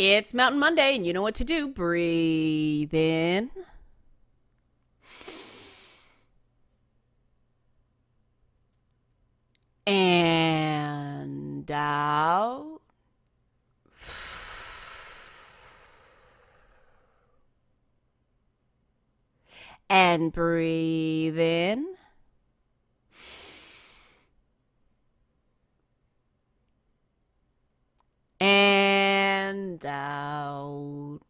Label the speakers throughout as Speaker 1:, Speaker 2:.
Speaker 1: It's Mountain Monday, and you know what to do. Breathe in. And out. And breathe in. And out.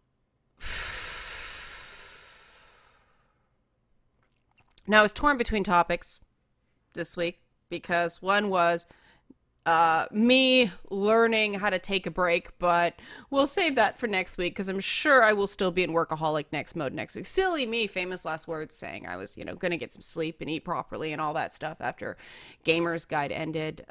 Speaker 1: Now, I was torn between topics this week because one was me learning how to take a break, but we'll save that for next week because I'm sure I will still be in workaholic next mode next week. Silly me, famous last words saying I was, going to get some sleep and eat properly and all that stuff after Gamer's Guide ended.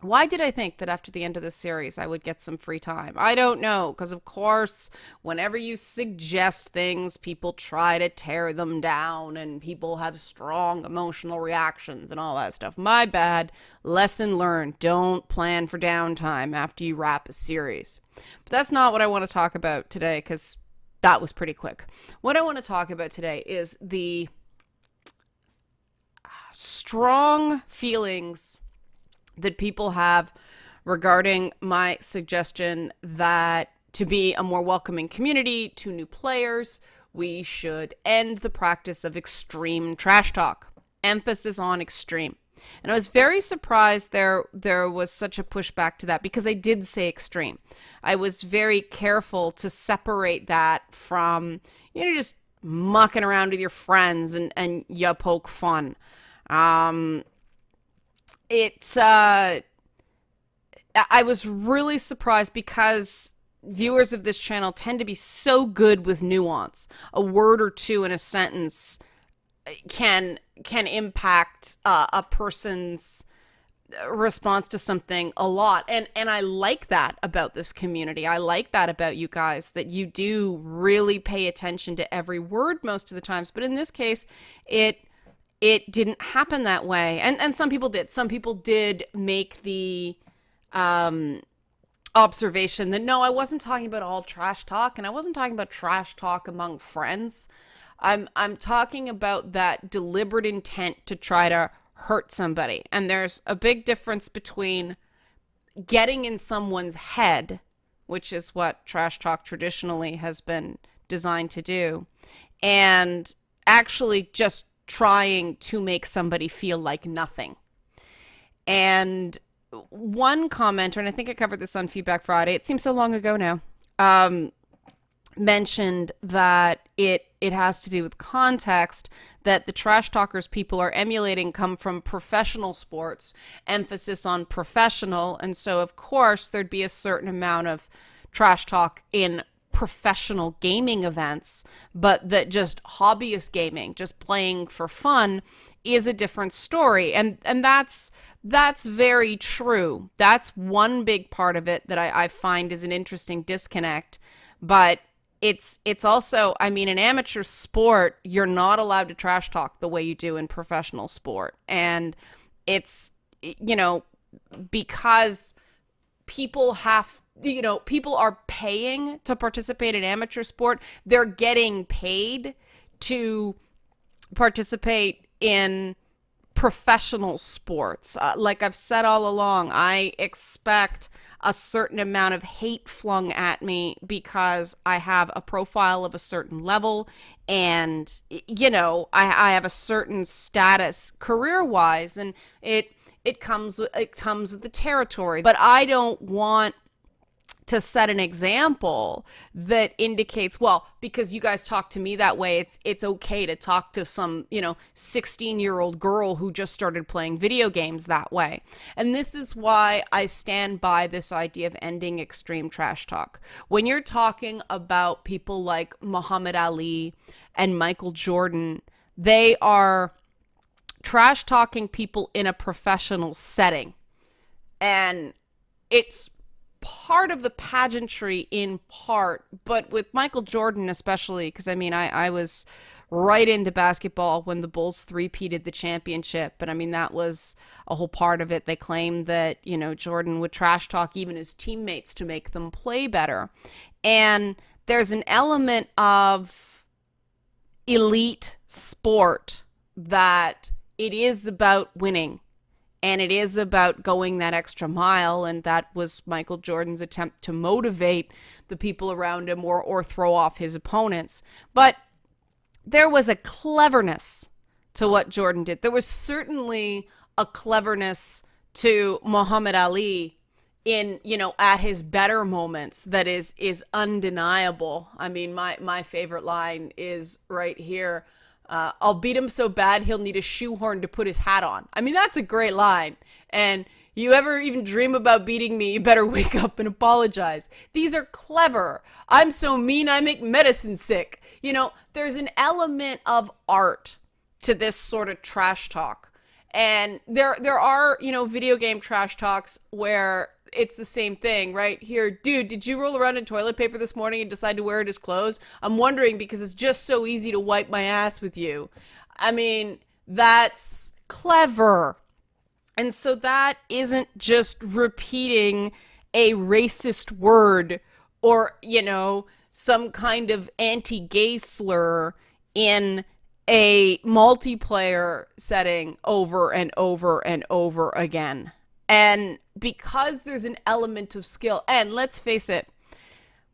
Speaker 1: Why did I think that after the end of this series I would get some free time? I don't know, because of course, whenever you suggest things, people try to tear them down and people have strong emotional reactions and all that stuff. My bad. Lesson learned. Don't plan for downtime after you wrap a series. But that's not what I want to talk about today, because that was pretty quick. What I want to talk about today is the strong feelings that people have regarding my suggestion that to be a more welcoming community to new players, we should end the practice of extreme trash talk. Emphasis on extreme. And I was very surprised there was such a pushback to that because I did say extreme. I was very careful to separate that from, just mucking around with your friends and you poke fun. I was really surprised because viewers of this channel tend to be so good with nuance. A word or two in a sentence can impact a person's response to something a lot. And I like that about this community. I like that about you guys, that you do really pay attention to every word most of the times. But in this case, it didn't happen that way. And some people did. Some people did make the observation that, no, I wasn't talking about all trash talk, and I wasn't talking about trash talk among friends. I'm talking about that deliberate intent to try to hurt somebody. And there's a big difference between getting in someone's head, which is what trash talk traditionally has been designed to do, and actually just trying to make somebody feel like nothing. And one commenter, and I think I covered this on Feedback Friday, it seems so long ago now, mentioned that it has to do with context, that the trash talkers people are emulating come from professional sports, emphasis on professional, and so of course there'd be a certain amount of trash talk in professional gaming events, but that just hobbyist gaming, just playing for fun, is a different story. And that's very true. That's one big part of it that I find is an interesting disconnect. But it's also, in amateur sport, you're not allowed to trash talk the way you do in professional sport. And it's, because people are paying to participate in amateur sport. They're getting paid to participate in professional sports. Like I've said all along, I expect a certain amount of hate flung at me because I have a profile of a certain level and, I have a certain status career-wise, and it comes with the territory. But I don't want to set an example that indicates, well, because you guys talk to me that way, it's okay to talk to some, 16-year-old girl who just started playing video games that way. And this is why I stand by this idea of ending extreme trash talk. When you're talking about people like Muhammad Ali and Michael Jordan, they are trash talking people in a professional setting. And it's part of the pageantry in part, but with Michael Jordan especially, because I mean, I was right into basketball when the Bulls three-peated the championship. And I mean, that was a whole part of it. They claimed that, you know, Jordan would trash talk even his teammates to make them play better. And there's an element of elite sport that it is about winning. And it is about going that extra mile, and that was Michael Jordan's attempt to motivate the people around him or throw off his opponents. But there was a cleverness to what Jordan did. There was certainly a cleverness to Muhammad Ali in, you know, at his better moments that is undeniable. I mean, my favorite line is right here. I'll beat him so bad he'll need a shoehorn to put his hat on. I mean, that's a great line. And you ever even dream about beating me, you better wake up and apologize. These are clever. I'm so mean I make medicine sick. You know, there's an element of art to this sort of trash talk. And there are, you know, video game trash talks where it's the same thing, right? Here, dude, did you roll around in toilet paper this morning and decide to wear it as clothes? I'm wondering because it's just so easy to wipe my ass with you. I mean, that's clever. And so that isn't just repeating a racist word or, you know, some kind of anti-gay slur in a multiplayer setting over and over and over again. And because there's an element of skill, and let's face it,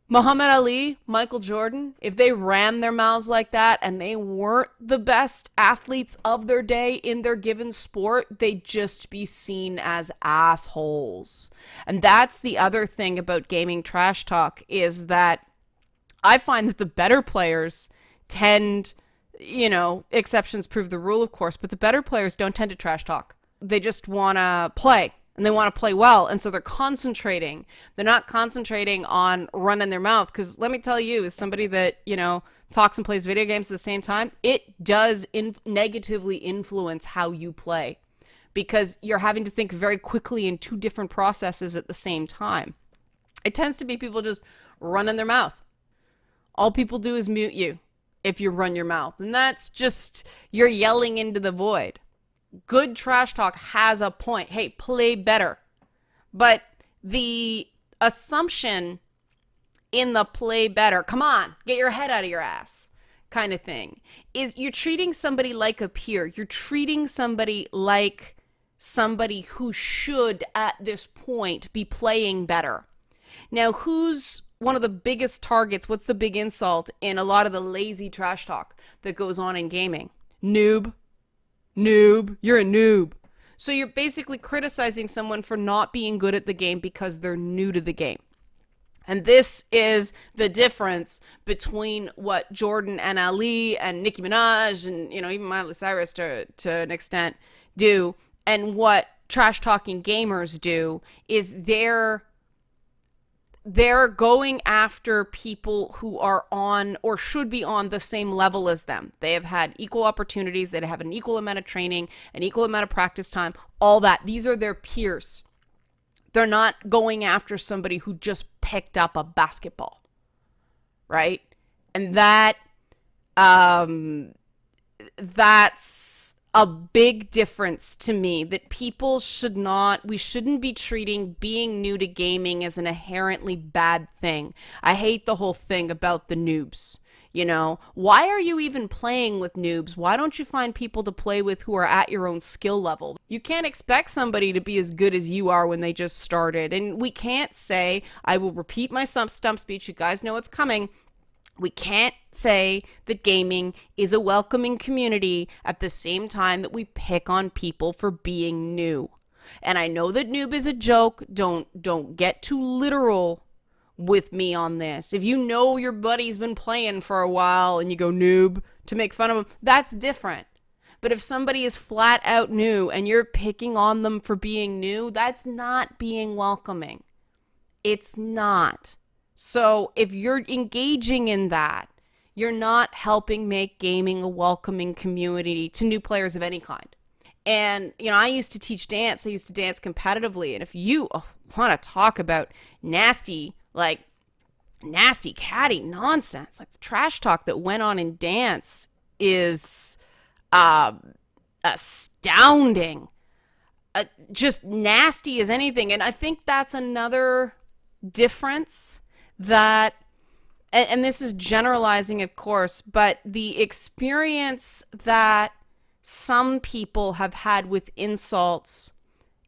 Speaker 1: Muhammad Ali, Michael Jordan, if they ran their mouths like that and they weren't the best athletes of their day in their given sport, they'd just be seen as assholes. And that's the other thing about gaming trash talk, is that I find that the better players tend, you know, exceptions prove the rule, of course, but the better players don't tend to trash talk. They just want to play. And they want to play well. And so they're concentrating. They're not concentrating on running their mouth. Because let me tell you, as somebody that, you know, talks and plays video games at the same time, it does negatively influence how you play. Because you're having to think very quickly in two different processes at the same time. It tends to be people just running their mouth. All people do is mute you if you run your mouth. And that's just, you're yelling into the void. Good trash talk has a point. Hey, play better. But the assumption in the play better, come on, get your head out of your ass kind of thing, is you're treating somebody like a peer. You're treating somebody like somebody who should, at this point, be playing better. Now, who's one of the biggest targets? What's the big insult in a lot of the lazy trash talk that goes on in gaming? Noob. Noob, you're a noob. So you're basically criticizing someone for not being good at the game because they're new to the game. And this is the difference between what Jordan and Ali and Nicki Minaj and, you know, even Miley Cyrus to an extent do, and what trash talking gamers do, is they're going after people who are on or should be on the same level as them. They have had equal opportunities. They have an equal amount of training, an equal amount of practice time, all that. These are their peers. They're not going after somebody who just picked up a basketball, right? And that's a big difference to me, that we shouldn't be treating being new to gaming as an inherently bad thing. I hate the whole thing about the noobs. You know, why are you even playing with noobs? Why don't you find people to play with who are at your own skill level? You can't expect somebody to be as good as you are when they just started. And we can't say, I will repeat my stump speech, you guys know it's coming. We can't say that gaming is a welcoming community at the same time that we pick on people for being new. And I know that noob is a joke. Don't get too literal with me on this. If you know your buddy's been playing for a while and you go noob to make fun of him, that's different. But if somebody is flat out new and you're picking on them for being new, that's not being welcoming. It's not. So if you're engaging in that, you're not helping make gaming a welcoming community to new players of any kind. And, I used to teach dance. I used to dance competitively. And if you want to talk about nasty, nasty catty nonsense, like the trash talk that went on in dance is uh, astounding. Just nasty as anything. And I think that's another difference that, and this is generalizing, of course, but the experience that some people have had with insults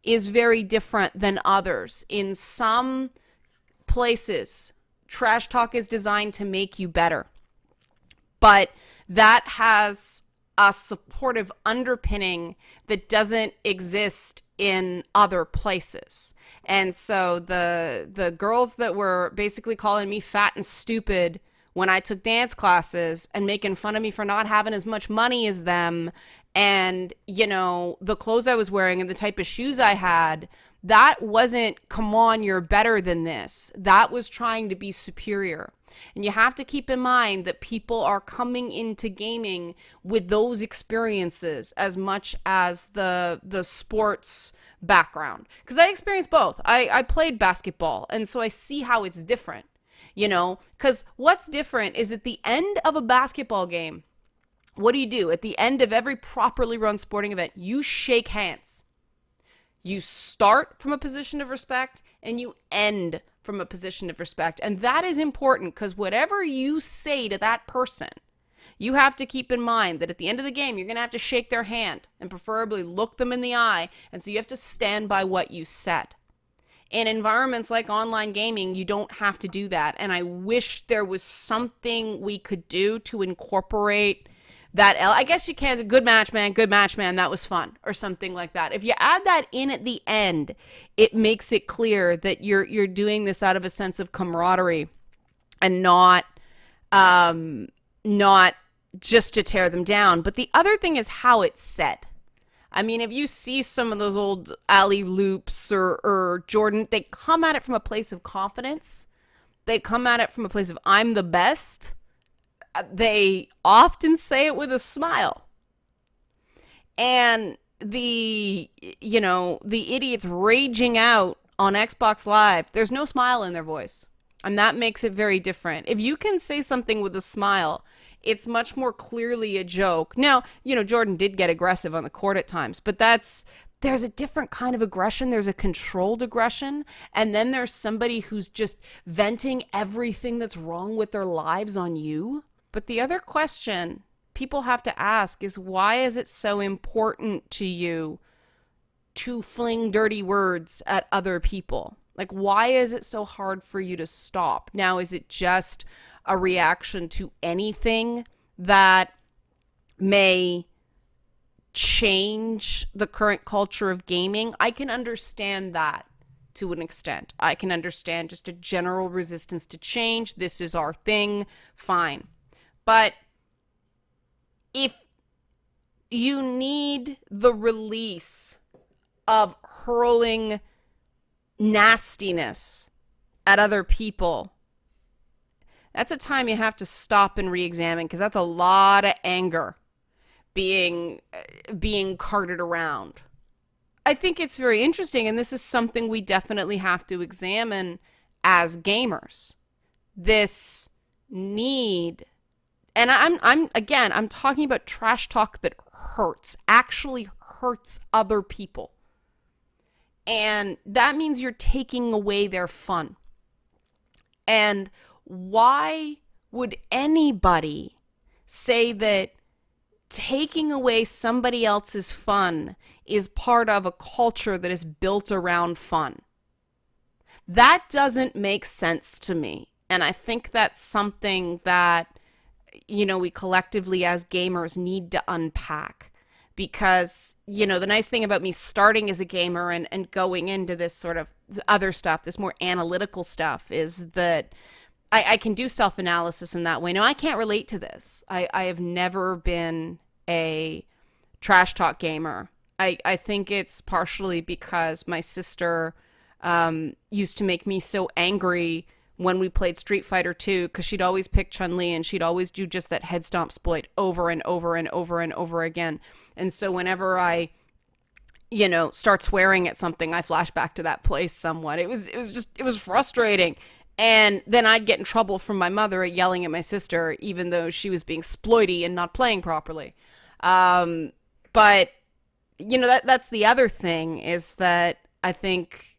Speaker 1: is very different than others. In some places, trash talk is designed to make you better, but that has a supportive underpinning that doesn't exist in other places. And so the girls that were basically calling me fat and stupid when I took dance classes and making fun of me for not having as much money as them, and the clothes I was wearing and the type of shoes I had, that wasn't, come on, you're better than this. That was trying to be superior. And you have to keep in mind that people are coming into gaming with those experiences as much as the sports background. Because I experienced both. I played basketball, and so I see how it's different. Because what's different is at the end of a basketball game, what do? At the end of every properly run sporting event, you shake hands. You start from a position of respect and you end from a position of respect. And that is important because whatever you say to that person, you have to keep in mind that at the end of the game, you're going to have to shake their hand and preferably look them in the eye. And so you have to stand by what you said. In environments like online gaming, you don't have to do that. And I wish there was something we could do to incorporate that. I guess you can. Good match, man. That was fun, or something like that. If you add that in at the end, it makes it clear that you're doing this out of a sense of camaraderie and not just to tear them down. But the other thing is how it's said. I mean, if you see some of those old alley loops or Jordan, they come at it from a place of confidence. They come at it from a place of I'm the best. They often say it with a smile. And the idiots raging out on Xbox Live, there's no smile in their voice. And that makes it very different. If you can say something with a smile, it's much more clearly a joke. Now, Jordan did get aggressive on the court at times, but there's a different kind of aggression. There's a controlled aggression. And then there's somebody who's just venting everything that's wrong with their lives on you. But the other question people have to ask is, why is it so important to you to fling dirty words at other people? Like, why is it so hard for you to stop? Now, is it just a reaction to anything that may change the current culture of gaming? I can understand that to an extent. I can understand just a general resistance to change. This is our thing. Fine. But if you need the release of hurling nastiness at other people, that's a time you have to stop and re-examine, because that's a lot of anger being carted around. I think it's very interesting, and this is something we definitely have to examine as gamers. This need, and I'm talking about trash talk that actually hurts other people. And that means you're taking away their fun. And why would anybody say that taking away somebody else's fun is part of a culture that is built around fun? That doesn't make sense to me. And I think that's something that, we collectively as gamers need to unpack. Because, the nice thing about me starting as a gamer and going into this sort of other stuff, this more analytical stuff, is that I can do self-analysis in that way. Now, I can't relate to this. I have never been a trash talk gamer. I think it's partially because my sister used to make me so angry when we played Street Fighter 2, because she'd always pick Chun-Li and she'd always do just that head stomp exploit over and over and over and over again. And so whenever I start swearing at something, I flash back to that place somewhat. It was frustrating. And then I'd get in trouble from my mother at yelling at my sister, even though she was being exploity and not playing properly. But that's the other thing, is that I think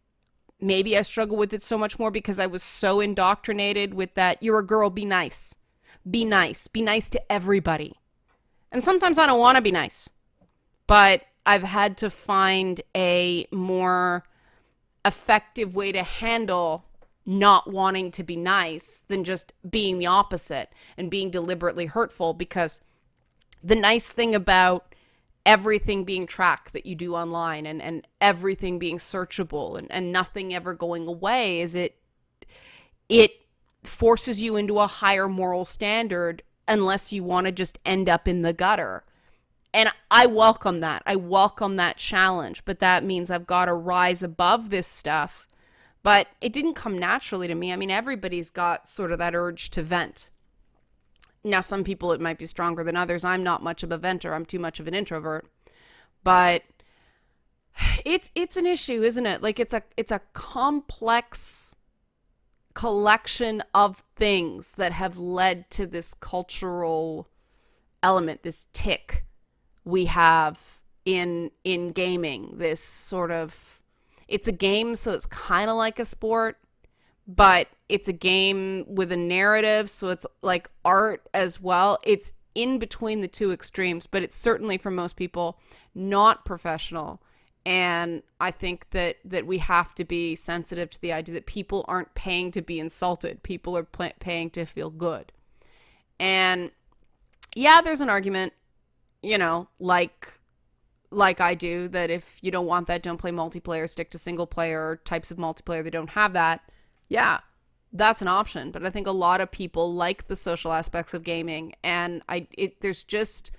Speaker 1: maybe I struggle with it so much more because I was so indoctrinated with that you're a girl, be nice. Be nice. Be nice to everybody. And sometimes I don't want to be nice. But I've had to find a more effective way to handle not wanting to be nice than just being the opposite and being deliberately hurtful, because the nice thing about everything being tracked that you do online, and everything being searchable, and nothing ever going away, is it forces you into a higher moral standard unless you want to just end up in the gutter. And I welcome that. I welcome that challenge, but that means I've got to rise above this stuff. But it didn't come naturally to me. I mean, everybody's got sort of that urge to vent. Now, some people, it might be stronger than others. I'm not much of a venter. I'm too much of an introvert. But it's an issue, isn't it? Like, it's a complex collection of things that have led to this cultural element, this tick we have in gaming. This sort of, it's a game, so it's kind of like a sport, but it's a game with a narrative, so it's like art as well. It's in between the two extremes, but it's certainly, for most people, not professional. And I think that we have to be sensitive to the idea that people aren't paying to be insulted. People are paying to feel good. And yeah, there's an argument, like I do, that if you don't want that, don't play multiplayer, stick to single player, or types of multiplayer that don't have that. Yeah, that's an option. But I think a lot of people like the social aspects of gaming, and there's just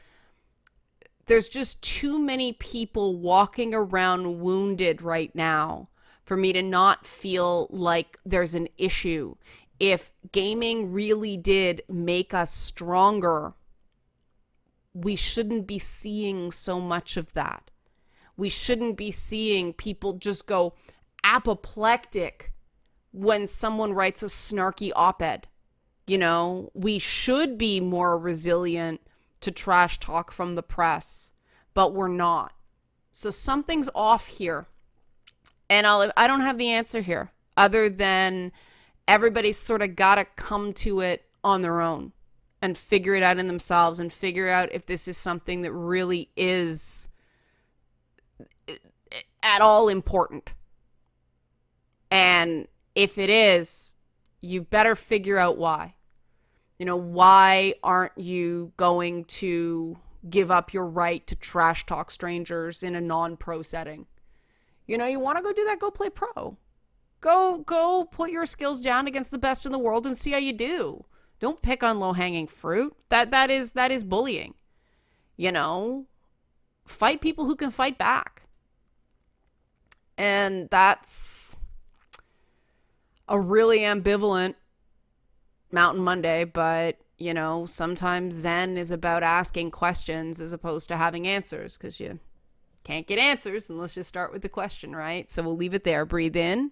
Speaker 1: too many people walking around wounded right now for me to not feel like there's an issue. If gaming really did make us stronger, we shouldn't be seeing so much of that. We shouldn't be seeing people just go apoplectic when someone writes a snarky op-ed. We should be more resilient to trash talk from the press, but we're not. So something's off here. And I don't have the answer here, other than everybody's sort of got to come to it on their own and figure it out in themselves, and figure out if this is something that really is at all important. And if it is, you better figure out why. Why aren't you going to give up your right to trash talk strangers in a non-pro setting? You want to go do that, go play pro. Go put your skills down against the best in the world and see how you do. Don't pick on low-hanging fruit. That is bullying. Fight people who can fight back. And that's a really ambivalent Mountain Monday, but sometimes Zen is about asking questions as opposed to having answers, because you can't get answers unless you start with the question, right? So we'll leave it there. Breathe in.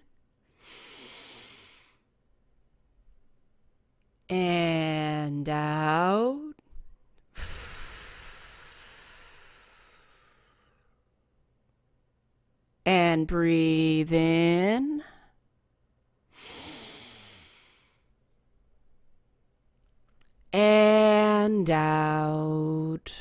Speaker 1: And out. And breathe in. And out.